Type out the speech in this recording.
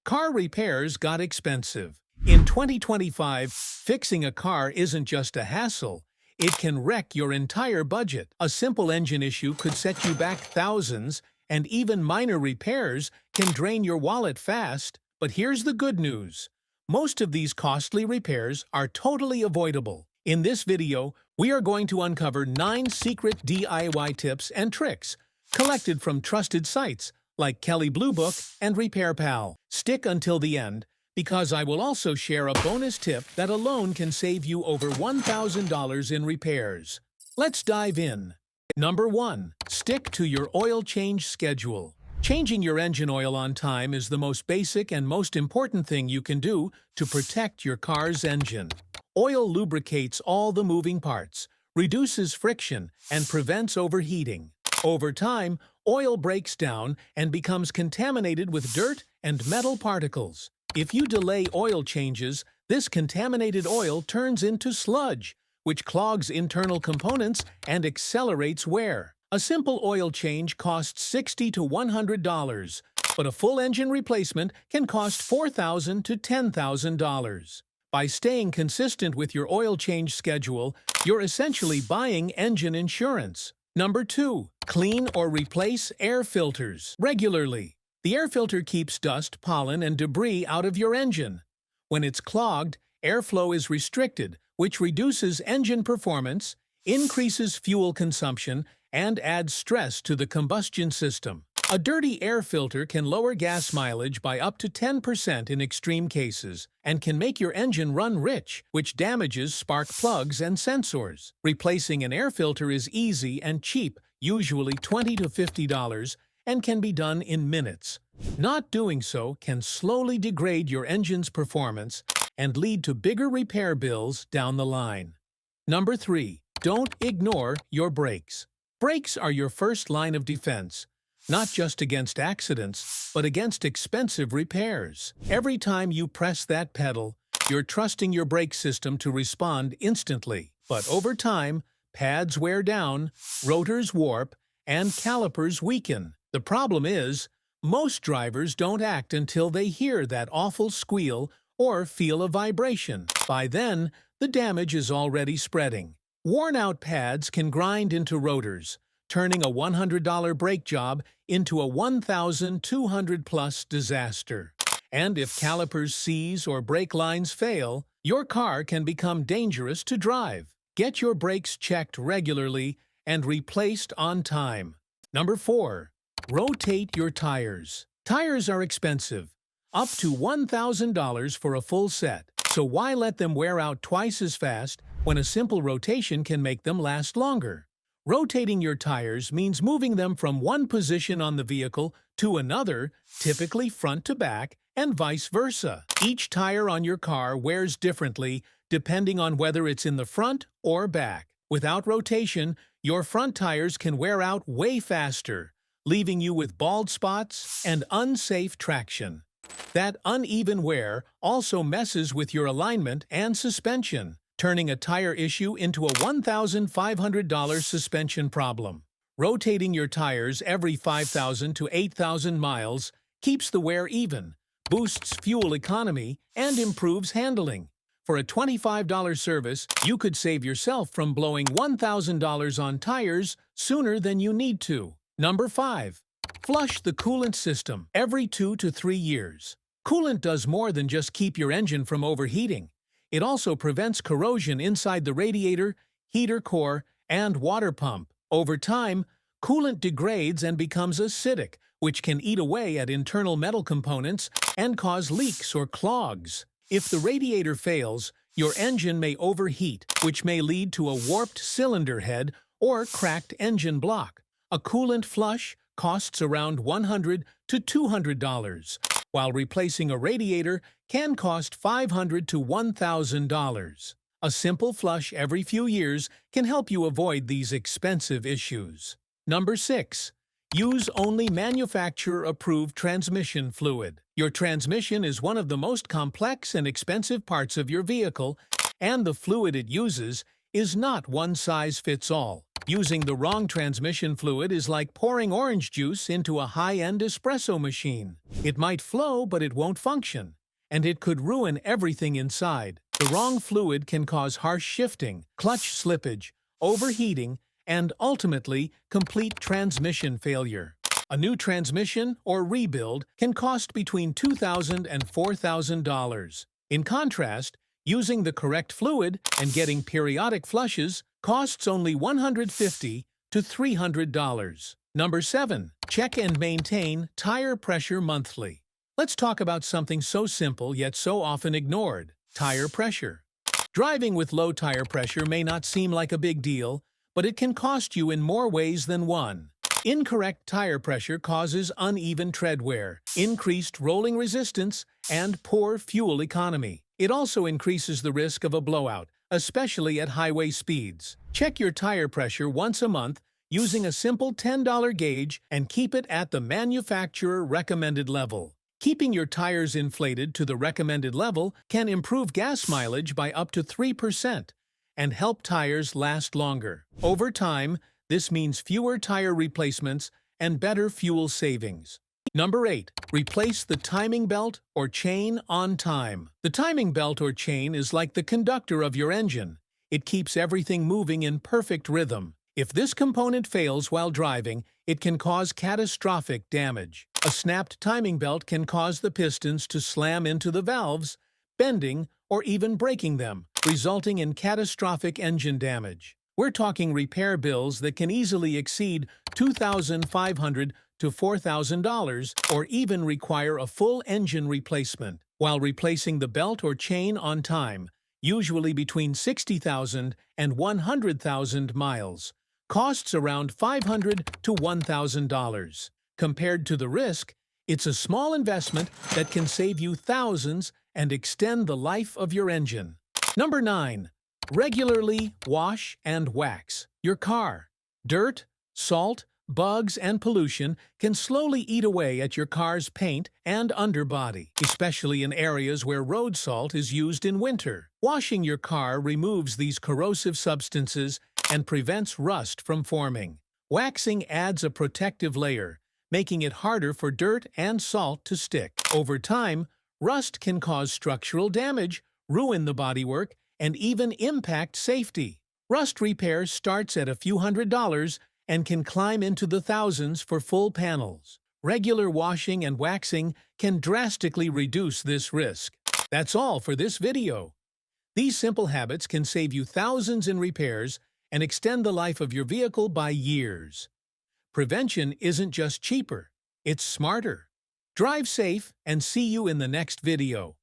Car repairs got expensive. In 2025, fixing a car isn't just a hassle. It can wreck your entire budget. A simple engine issue could set you back thousands, and even minor repairs can drain your wallet fast. But here's the good news. Most of these costly repairs are totally avoidable. In this video, we are going to uncover 9 secret DIY tips and tricks collected from trusted sites like Kelley Blue Book and Repair Pal. Stick until the end, because I will also share a bonus tip that alone can save you over $1,000 in repairs. Let's dive in. Number 1. Stick to your oil change schedule. Changing your engine oil on time is the most basic and most important thing you can do to protect your car's engine. Oil lubricates all the moving parts, reduces friction, and prevents overheating. Over time, oil breaks down and becomes contaminated with dirt and metal particles. If you delay oil changes, this contaminated oil turns into sludge, which clogs internal components and accelerates wear. A simple oil change costs $60 to $100, but a full engine replacement can cost $4,000 to $10,000. By staying consistent with your oil change schedule, you're essentially buying engine insurance. Number 2. Clean or replace air filters regularly. The air filter keeps dust, pollen, and debris out of your engine. When it's clogged, airflow is restricted, which reduces engine performance, increases fuel consumption, and adds stress to the combustion system. A dirty air filter can lower gas mileage by up to 10% in extreme cases and can make your engine run rich, which damages spark plugs and sensors. Replacing an air filter is easy and cheap, usually $20 to $50, and can be done in minutes. Not doing so can slowly degrade your engine's performance and lead to bigger repair bills down the line. Number 3. Don't ignore your brakes. Brakes are your first line of defense, not just against accidents, but against expensive repairs. Every time you press that pedal, you're trusting your brake system to respond instantly. But over time, pads wear down, rotors warp, and calipers weaken. The problem is, most drivers don't act until they hear that awful squeal or feel a vibration. By then, the damage is already spreading. Worn-out pads can grind into rotors, turning a $100 brake job into a $1,200+ disaster. And if calipers seize or brake lines fail, your car can become dangerous to drive. Get your brakes checked regularly and replaced on time. Number 4. Rotate your tires. Tires are expensive, up to $1,000 for a full set. So why let them wear out twice as fast when a simple rotation can make them last longer? Rotating your tires means moving them from one position on the vehicle to another, typically front to back, and vice versa. Each tire on your car wears differently depending on whether it's in the front or back. Without rotation, your front tires can wear out way faster, leaving you with bald spots and unsafe traction. That uneven wear also messes with your alignment and suspension, turning a tire issue into a $1,500 suspension problem. Rotating your tires every 5,000 to 8,000 miles keeps the wear even, boosts fuel economy, and improves handling. For a $25 service, you could save yourself from blowing $1,000 on tires sooner than you need to. Number 5. Flush the coolant system every 2 to 3 years. Coolant does more than just keep your engine from overheating. It also prevents corrosion inside the radiator, heater core, and water pump. Over time, coolant degrades and becomes acidic, which can eat away at internal metal components and cause leaks or clogs. If the radiator fails, your engine may overheat, which may lead to a warped cylinder head or cracked engine block. A coolant flush costs around $100 to $200, while replacing a radiator can cost $500 to $1,000. A simple flush every few years can help you avoid these expensive issues. Number 6. Use only manufacturer-approved transmission fluid. Your transmission is one of the most complex and expensive parts of your vehicle, and the fluid it uses is not one size fits all. Using the wrong transmission fluid is like pouring orange juice into a high-end espresso machine. It might flow, but it won't function, and it could ruin everything inside. The wrong fluid can cause harsh shifting, clutch slippage, overheating, and ultimately, complete transmission failure. A new transmission or rebuild can cost between $2,000 and $4,000. In contrast, using the correct fluid and getting periodic flushes costs only $150 to $300. Number 7. Check and maintain tire pressure monthly. Let's talk about something so simple yet so often ignored: tire pressure. Driving with low tire pressure may not seem like a big deal, but it can cost you in more ways than one. Incorrect tire pressure causes uneven tread wear, increased rolling resistance, and poor fuel economy. It also increases the risk of a blowout, especially at highway speeds. Check your tire pressure once a month using a simple $10 gauge and keep it at the manufacturer recommended level. Keeping your tires inflated to the recommended level can improve gas mileage by up to 3% and help tires last longer. Over time, this means fewer tire replacements and better fuel savings. Number 8. Replace the timing belt or chain on time. The timing belt or chain is like the conductor of your engine. It keeps everything moving in perfect rhythm. If this component fails while driving, it can cause catastrophic damage. A snapped timing belt can cause the pistons to slam into the valves, bending or even breaking them, resulting in catastrophic engine damage. We're talking repair bills that can easily exceed $2,500 to $4,000 or even require a full engine replacement. While replacing the belt or chain on time, usually between 60,000 and 100,000 miles, costs around $500 to $1,000. Compared to the risk, it's a small investment that can save you thousands and extend the life of your engine. Number 9. Regularly wash and wax your car. Dirt, salt, bugs, and pollution can slowly eat away at your car's paint and underbody, especially in areas where road salt is used in winter. Washing your car removes these corrosive substances and prevents rust from forming. Waxing adds a protective layer, making it harder for dirt and salt to stick. Over time, rust can cause structural damage, ruin the bodywork, and even impact safety. Rust repair starts at a few $100s and can climb into the thousands for full panels. Regular washing and waxing can drastically reduce this risk. That's all for this video. These simple habits can save you thousands in repairs and extend the life of your vehicle by years. Prevention isn't just cheaper, it's smarter. Drive safe and see you in the next video.